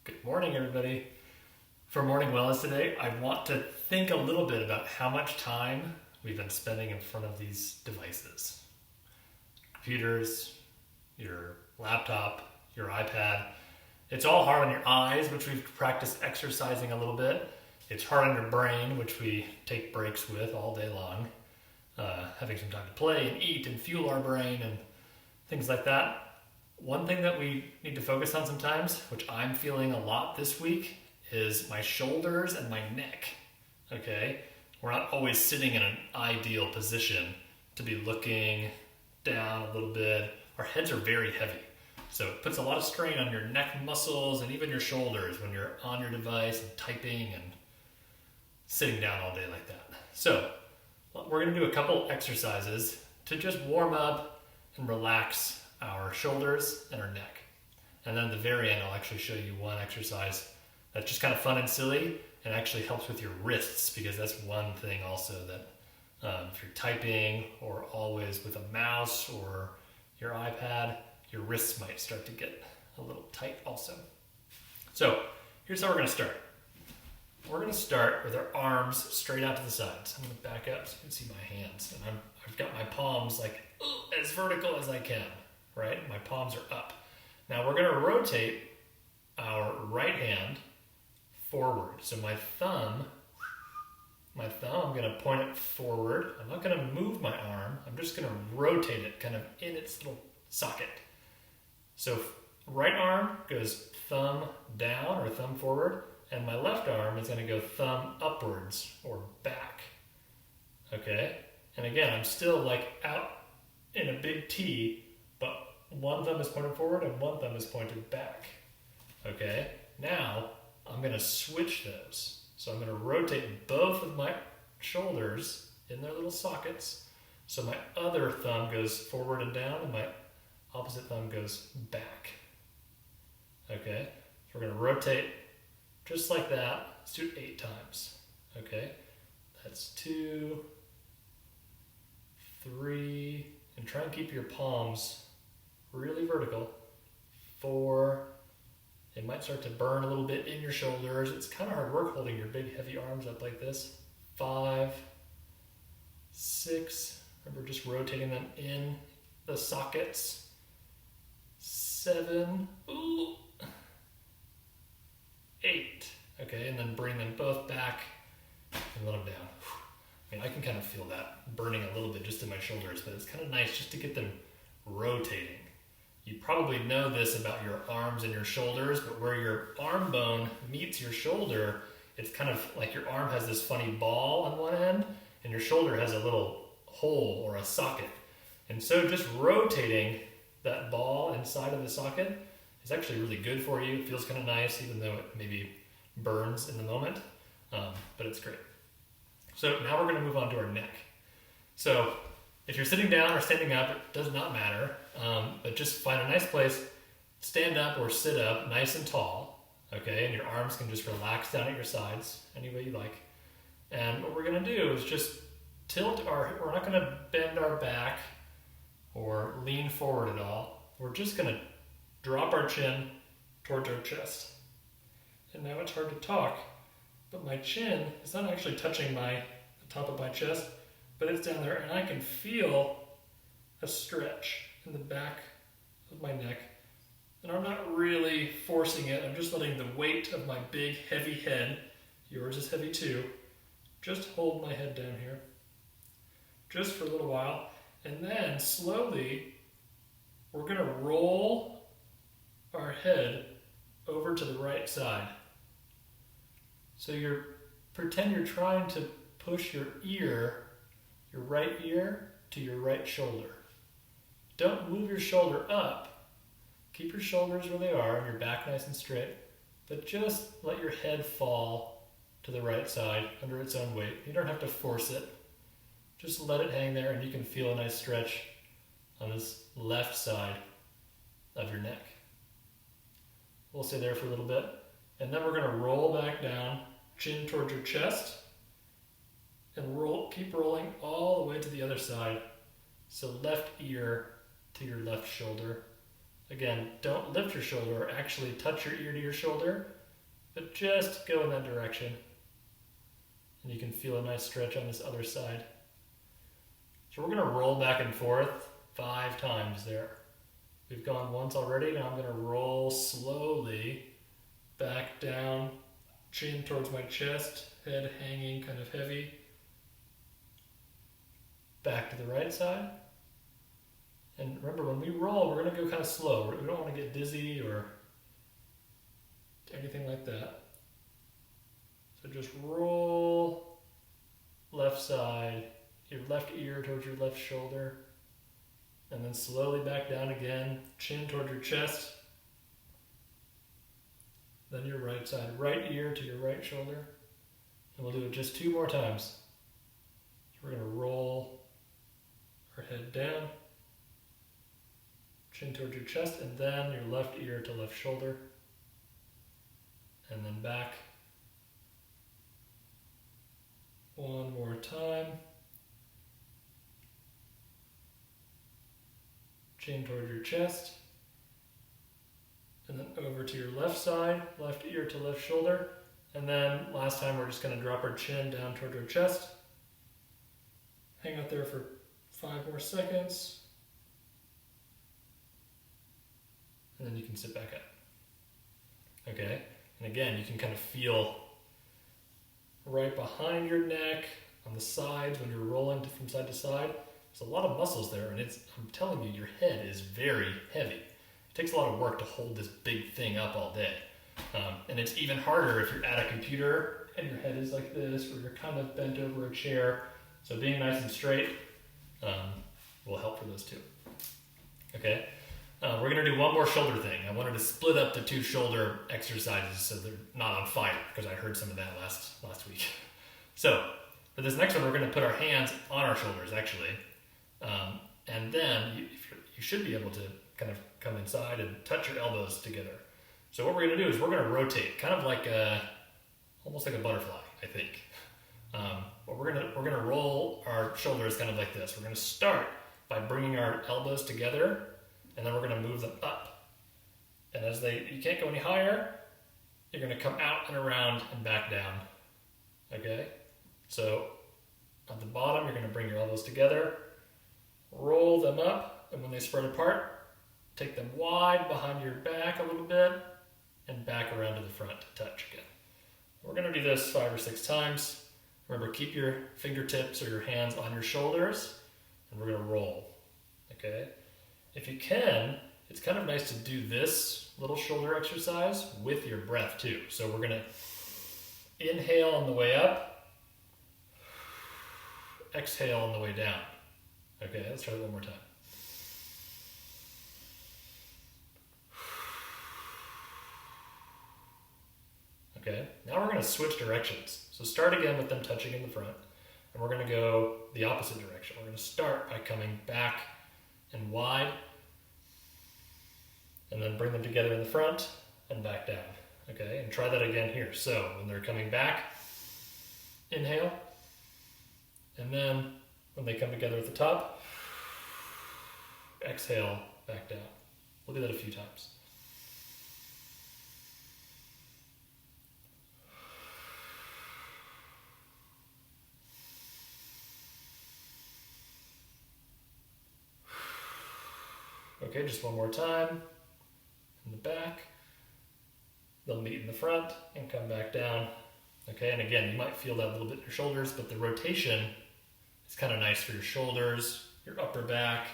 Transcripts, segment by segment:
Good morning, everybody. For morning wellness today, I want to think a little bit about how much time we've been spending in front of these devices. Computers, your laptop, your iPad. It's all hard on your eyes, which we've practiced exercising a little bit. It's hard on your brain, which we take breaks with all day long. Having some time to play and eat and fuel our brain and things like that. One thing that we need to focus on sometimes, which I'm feeling a lot this week, is my shoulders and my neck. Okay? We're not always sitting in an ideal position to be looking down a little bit. Our heads are very heavy. So it puts a lot of strain on your neck muscles and even your shoulders when you're on your device and typing and sitting down all day like that. So we're going to do a couple exercises to just warm up and relax our shoulders and our neck. And then at the very end, I'll actually show you one exercise that's just kind of fun and silly and actually helps with your wrists, because that's one thing also that if you're typing or always with a mouse or your iPad, your wrists might start to get a little tight also. So here's how we're going to start. We're going to start with our arms straight out to the sides. I'm going to back up so you can see my hands. And I've got my palms like as vertical as I can. Right? My palms are up. Now we're going to rotate our right hand forward. So my thumb, I'm going to point it forward. I'm not going to move my arm. I'm just going to rotate it kind of in its little socket. So right arm goes thumb down or thumb forward, and my left arm is going to go thumb upwards or back. Okay? And again, I'm still like out in a big T, but one thumb is pointed forward and one thumb is pointed back. Okay, now I'm going to switch those. So I'm going to rotate both of my shoulders in their little sockets. So my other thumb goes forward and down and my opposite thumb goes back. Okay, so we're going to rotate just like that. Let's do it 8 times. Okay, that's 2, 3, and try and keep your palms really vertical. 4, it might start to burn a little bit in your shoulders. It's kind of hard work holding your big heavy arms up like this. 5, 6, remember just rotating them in the sockets. 7, 8, okay, and then bring them both back and let them down. I mean, I can kind of feel that burning a little bit just in my shoulders, but it's kind of nice just to get them rotating. You probably know this about your arms and your shoulders, but where your arm bone meets your shoulder, it's kind of like your arm has this funny ball on one end, and your shoulder has a little hole or a socket. And so just rotating that ball inside of the socket is actually really good for you. It feels kind of nice, even though it maybe burns in the moment, but it's great. So now we're going to move on to our neck. So if you're sitting down or standing up, it does not matter, but just find a nice place, stand up or sit up nice and tall, okay, and your arms can just relax down at your sides any way you like. And what we're going to do is just we're not going to bend our back or lean forward at all. We're just going to drop our chin towards our chest. And now it's hard to talk, but my chin is not actually touching the top of my chest, but it's down there, and I can feel a stretch in the back of my neck. And I'm not really forcing it. I'm just letting the weight of my big, heavy head, yours is heavy too, just hold my head down here. Just for a little while. And then slowly, we're going to roll our head over to the right side. So pretend you're trying to push your right ear to your right shoulder. Don't move your shoulder up. Keep your shoulders where they are and your back nice and straight, but just let your head fall to the right side under its own weight. You don't have to force it. Just let it hang there, and you can feel a nice stretch on this left side of your neck. We'll stay there for a little bit, and then we're going to roll back down, chin towards your chest, and keep rolling all the way to the other side. So left ear to your left shoulder, Again, don't lift your shoulder or actually touch your ear to your shoulder, but just go in that direction. And you can feel a nice stretch on this other side. So we're going to roll back and forth 5 times there. We've gone once already. Now I'm going to roll slowly back down, chin towards my chest, head hanging kind of heavy. Back to the right side. And remember, when we roll, we're going to go kind of slow. We don't want to get dizzy or anything like that. So just roll left side, your left ear towards your left shoulder, and then slowly back down again, chin toward your chest. Then your right side, right ear to your right shoulder. And we'll do it just 2 more times. So we're going to roll our head down, chin towards your chest, and then your left ear to left shoulder. And then back. 1 more time. Chin toward your chest. And then over to your left side, left ear to left shoulder. And then last time we're just going to drop our chin down toward our chest. Hang out there for 5 more seconds. And then you can sit back up. Okay? And again, you can kind of feel right behind your neck, on the sides when you're rolling from side to side. There's a lot of muscles there, and I'm telling you, your head is very heavy. It takes a lot of work to hold this big thing up all day. And it's even harder if you're at a computer and your head is like this, or you're kind of bent over a chair. So being nice and straight will help for those too. Okay? We're going to do one more shoulder thing. I wanted to split up the 2 shoulder exercises so they're not on fire, because I heard some of that last week. So for this next one, we're going to put our hands on our shoulders, actually. And then you should be able to kind of come inside and touch your elbows together. So what we're going to do is we're going to rotate, kind of like almost like a butterfly, I think. But we're going to roll our shoulders kind of like this. We're going to start by bringing our elbows together, and then we're going to move them up. And as you can't go any higher, you're going to come out and around and back down. Okay? So at the bottom, you're going to bring your elbows together, roll them up, and when they spread apart, take them wide behind your back a little bit, and back around to the front to touch again. We're going to do this 5 or 6 times. Remember, keep your fingertips or your hands on your shoulders, and we're going to roll. Okay? If you can, it's kind of nice to do this little shoulder exercise with your breath too. So we're going to inhale on the way up, exhale on the way down. Okay, let's try it one more time. Okay, now we're going to switch directions. So start again with them touching in the front, and we're going to go the opposite direction. We're going to start by coming back and wide, and then bring them together in the front and back down. Okay, and try that again here. So when they're coming back, inhale, and then when they come together at the top, exhale, back down. We'll do that a few times. Okay, just one more time. In the back. They'll meet in the front and come back down. Okay, and again, you might feel that a little bit in your shoulders, but the rotation is kind of nice for your shoulders, your upper back,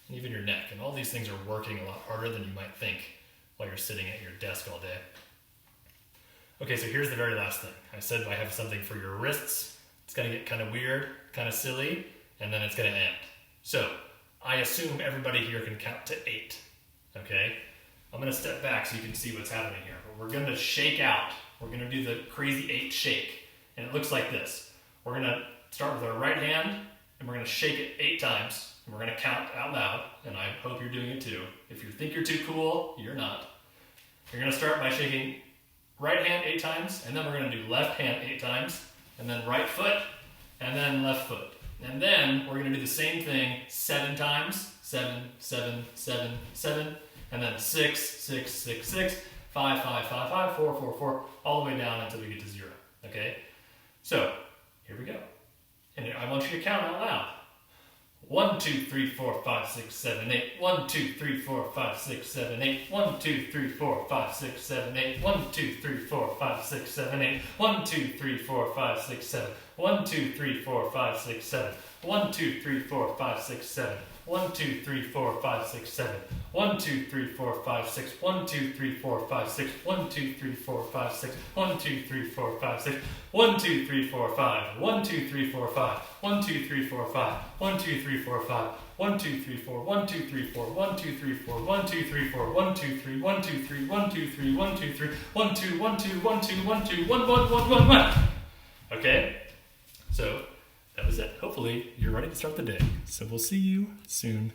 and even your neck. And all these things are working a lot harder than you might think while you're sitting at your desk all day. Okay, so here's the very last thing. I said I have something for your wrists. It's going to get kind of weird, kind of silly, and then it's going to end. So I assume everybody here can count to 8. Okay? I'm going to step back so you can see what's happening here. But we're going to shake out. We're going to do the crazy 8 shake. And it looks like this. We're going to start with our right hand, and we're going to shake it 8 times. And we're going to count out loud, and I hope you're doing it too. If you think you're too cool, you're not. You're going to start by shaking right hand 8 times, and then we're going to do left hand 8 times, and then right foot, and then left foot. And then we're going to do the same thing 7 times, 7, 7, 7, 7, and then 6, 6, 6, 6, 5, 5, 5, 5, 4, 4, 4, all the way down until we get to 0. Okay? So, here we go. And I want you to count out loud. 1, 2, 3, 4, 5, 6, 7, 8. 1, 2, 3, 4, 5, 6, 7, 8. 1, 2, 3, 4, 5, 6, 7, 8. 1, 2, 3, 4, 5, 6, 7, 8. 1, 2, 3, 4, 5, 6, 7. 1, 2, 3, 4, 5, 6, 7. 1, 2, 3, 4, 5, 6, 7. 1, 2, 3, 4, 5, 6, 7. 1, 2, 3, 4, 5, 6. 1, 2, 3, 4, 5, 6. 1, 2, 3, 4, 5, 6. 1, 2, 3, 4, 5, 6. 1, 2, 3, 4, 5. 1, 2, 3, 4, 5. 1, 2, 3, 4, 5. 1, 2, 3, 4, 5. 1, 2, 3, 4. 1, 2, 3, 4. 1, 2, 3, 4. 1, 2, 3, 4. 1, 2, 3. 1, 2, 3. 1, 2, 3. 1, 2, 3. 1, 2, 1, 2, 1, 2, 1, 2, 1, 1, 1, 1, 1. Okay? So, that was it. Hopefully, you're ready to start the day. So we'll see you soon.